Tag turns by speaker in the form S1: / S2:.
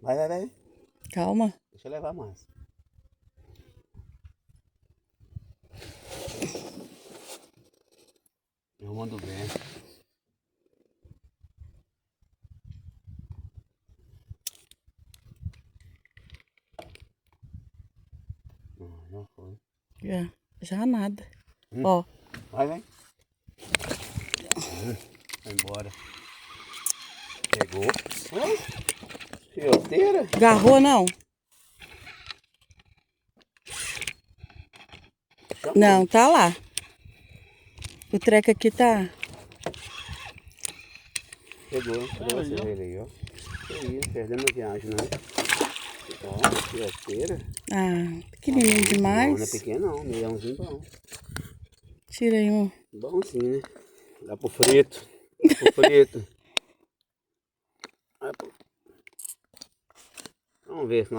S1: Vai.
S2: Calma.
S1: Deixa eu levar mais. Eu mando bem. Já foi.
S2: Já nada. Ó.
S1: Vai. Vai embora. Pegou. Fioteira.
S2: Agarrou não? Não, tá lá. O treco aqui tá...
S1: Pegou. Pegou essa orelha aí, ó. Aí, perdendo a viagem, né? Ó, fioteira.
S2: Ah, pequenininho demais.
S1: Não é pequeno não, meiãozinho bom.
S2: Tira aí um.
S1: Bom sim, né? Dá pro frito. Dá pro frito. Vamos ver se nós...